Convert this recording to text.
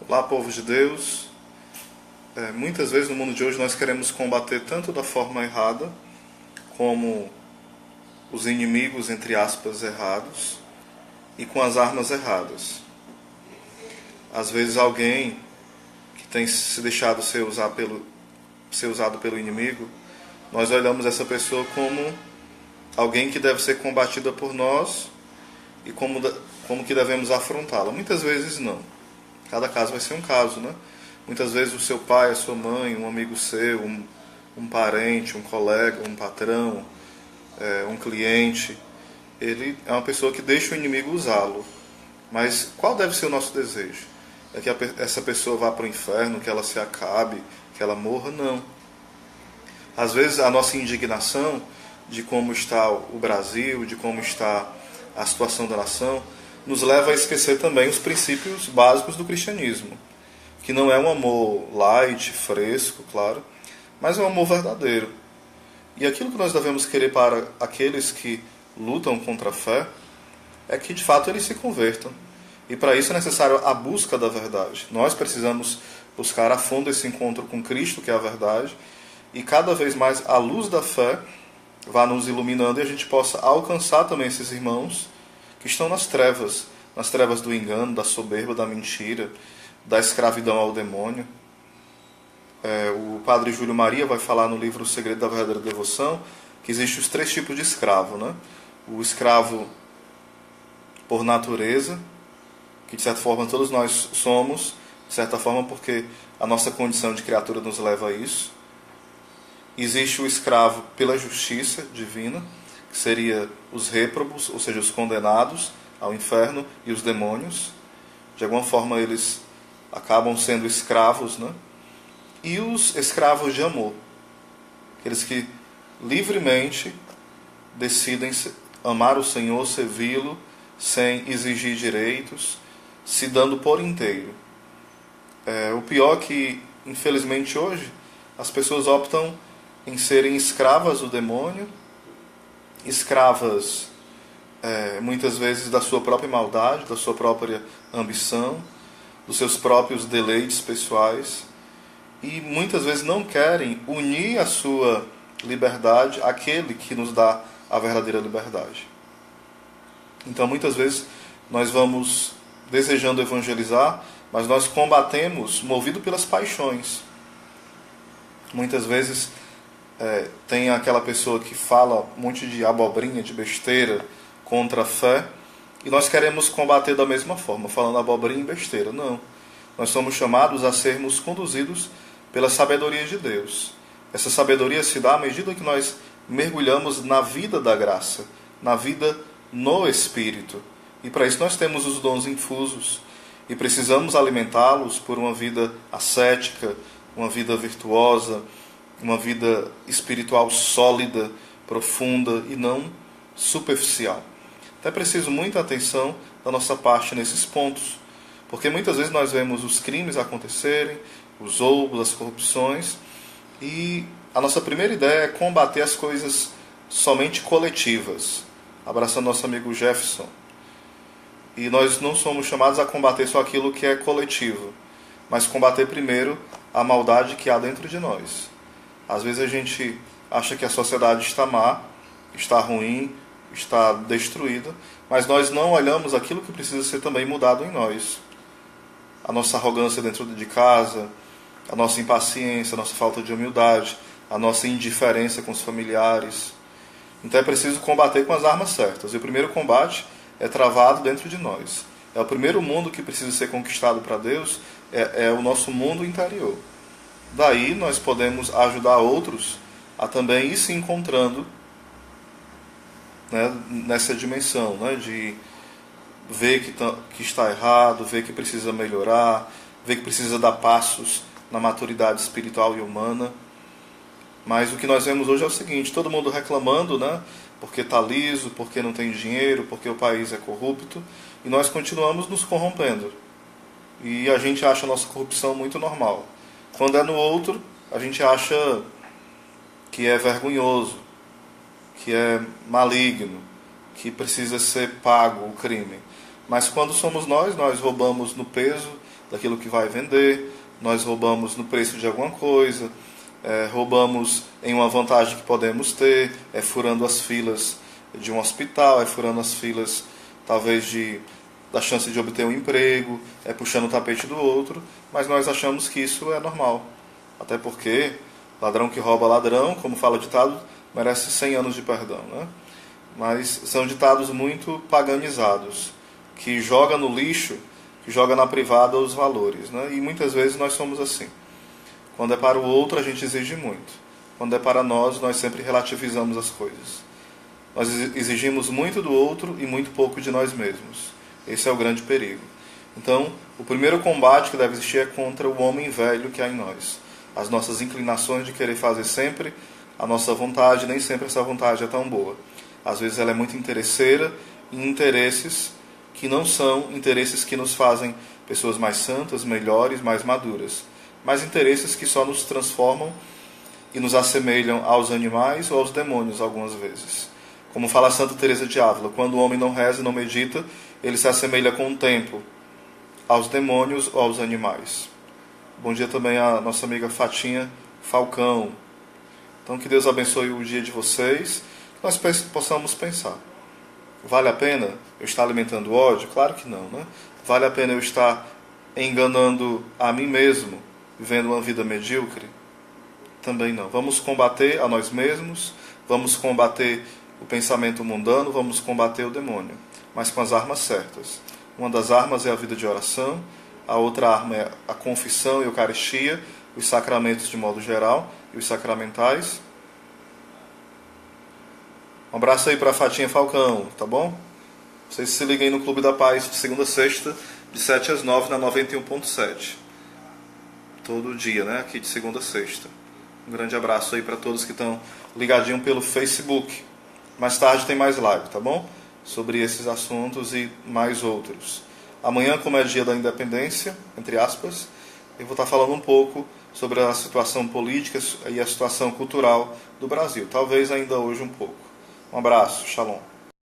Olá, povo de Deus. Muitas vezes no mundo de hoje nós queremos combater tanto da forma errada, como os inimigos, entre aspas, errados, e com as armas erradas. Às vezes alguém que tem se deixado ser usado pelo inimigo, nós olhamos essa pessoa como alguém que deve ser combatida por nós e como que devemos afrontá-la. Muitas vezes não. Cada caso vai ser um caso, né? Muitas vezes o seu pai, a sua mãe, um amigo seu, um parente, um colega, um patrão, um cliente, ele é uma pessoa que deixa o inimigo usá-lo. Mas qual deve ser o nosso desejo? É que essa pessoa vá para o inferno, que ela se acabe, que ela morra? Não. Às vezes a nossa indignação de como está o Brasil, de como está a situação da nação, nos leva a esquecer também os princípios básicos do cristianismo, que não é um amor light, fresco, claro, mas é um amor verdadeiro. E aquilo que nós devemos querer para aqueles que lutam contra a fé é que de fato eles se convertam. E para isso é necessário a busca da verdade. Nós precisamos buscar a fundo esse encontro com Cristo, que é a verdade, e cada vez mais a luz da fé vá nos iluminando e a gente possa alcançar também esses irmãos que estão nas trevas do engano, da soberba, da mentira, da escravidão ao demônio. O padre Júlio Maria vai falar no livro O Segredo da Verdadeira Devoção que existem os 3 tipos de escravo, né? O escravo por natureza, que de certa forma todos nós somos, de certa forma porque a nossa condição de criatura nos leva a isso. Existe o escravo pela justiça divina, que seria os réprobos, ou seja, os condenados ao inferno, e os demônios. De alguma forma eles acabam sendo escravos, né? E os escravos de amor, aqueles que livremente decidem amar o Senhor, servi-lo, sem exigir direitos, se dando por inteiro. O pior é que, infelizmente hoje, as pessoas optam em serem escravas do demônio, escravas muitas vezes da sua própria maldade, da sua própria ambição, dos seus próprios deleites pessoais, e muitas vezes não querem unir a sua liberdade àquele que nos dá a verdadeira liberdade. Então muitas vezes nós vamos desejando evangelizar, mas nós combatemos movido pelas paixões. Muitas vezes tem aquela pessoa que fala um monte de abobrinha, de besteira contra a fé, e nós queremos combater da mesma forma, falando abobrinha e besteira. Não. Nós somos chamados a sermos conduzidos pela sabedoria de Deus. Essa sabedoria se dá à medida que nós mergulhamos na vida da graça, na vida no Espírito. E para isso nós temos os dons infusos e precisamos alimentá-los por uma vida ascética, uma vida virtuosa, uma vida espiritual sólida, profunda e não superficial. Então é preciso muita atenção da nossa parte nesses pontos, porque muitas vezes nós vemos os crimes acontecerem, os roubos, as corrupções, e a nossa primeira ideia é combater as coisas somente coletivas, abraçando nosso amigo Jefferson. E nós não somos chamados a combater só aquilo que é coletivo, mas combater primeiro a maldade que há dentro de nós. Às vezes a gente acha que a sociedade está má, está ruim, está destruída, mas nós não olhamos aquilo que precisa ser também mudado em nós. A nossa arrogância dentro de casa, a nossa impaciência, a nossa falta de humildade, a nossa indiferença com os familiares. Então é preciso combater com as armas certas. E o primeiro combate é travado dentro de nós. É o primeiro mundo que precisa ser conquistado para Deus, é o nosso mundo interior. Daí nós podemos ajudar outros a também ir se encontrando, né, nessa dimensão, né, de ver que está errado, ver que precisa melhorar, ver que precisa dar passos na maturidade espiritual e humana. Mas o que nós vemos hoje é o seguinte: todo mundo reclamando, né, porque está liso, porque não tem dinheiro, porque o país é corrupto, e nós continuamos nos corrompendo. E a gente acha a nossa corrupção muito normal. Quando é no outro, a gente acha que é vergonhoso, que é maligno, que precisa ser pago o crime. Mas quando somos nós roubamos no peso daquilo que vai vender, nós roubamos no preço de alguma coisa, roubamos em uma vantagem que podemos ter, furando as filas de um hospital, furando as filas talvez da chance de obter um emprego, puxando o tapete do outro, mas nós achamos que isso é normal. Até porque ladrão que rouba ladrão, como fala o ditado, merece 100 anos de perdão, né? Mas são ditados muito paganizados, que joga no lixo, que joga na privada os valores, né? E muitas vezes nós somos assim. Quando é para o outro, a gente exige muito. Quando é para nós sempre relativizamos as coisas. Nós exigimos muito do outro e muito pouco de nós mesmos. Esse é o grande perigo. Então, o primeiro combate que deve existir é contra o homem velho que há em nós. As nossas inclinações de querer fazer sempre a nossa vontade, nem sempre essa vontade é tão boa. Às vezes ela é muito interesseira em interesses que não são interesses que nos fazem pessoas mais santas, melhores, mais maduras, mas interesses que só nos transformam e nos assemelham aos animais ou aos demônios algumas vezes. Como fala Santa Teresa de Ávila, quando o homem não reza e não medita, ele se assemelha com o tempo aos demônios ou aos animais. Bom dia também à nossa amiga Fatinha Falcão. Então que Deus abençoe o dia de vocês, que nós possamos pensar. Vale a pena eu estar alimentando ódio? Claro que não, né? Vale a pena eu estar enganando a mim mesmo, vivendo uma vida medíocre? Também não. Vamos combater a nós mesmos, vamos combater o pensamento mundano, vamos combater o demônio, mas com as armas certas. Uma das armas é a vida de oração, a outra arma é a confissão e a Eucaristia, os sacramentos de modo geral e os sacramentais. Um abraço aí para a Fatinha Falcão, tá bom? Vocês se liguem no Clube da Paz de segunda a sexta, de 7 às 9 na 91.7. Todo dia, né? Aqui de segunda a sexta. Um grande abraço aí para todos que estão ligadinhos pelo Facebook. Mais tarde tem mais live, tá bom? Sobre esses assuntos e mais outros. Amanhã, como é dia da independência, entre aspas, eu vou estar falando um pouco sobre a situação política e a situação cultural do Brasil. Talvez ainda hoje um pouco. Um abraço, shalom.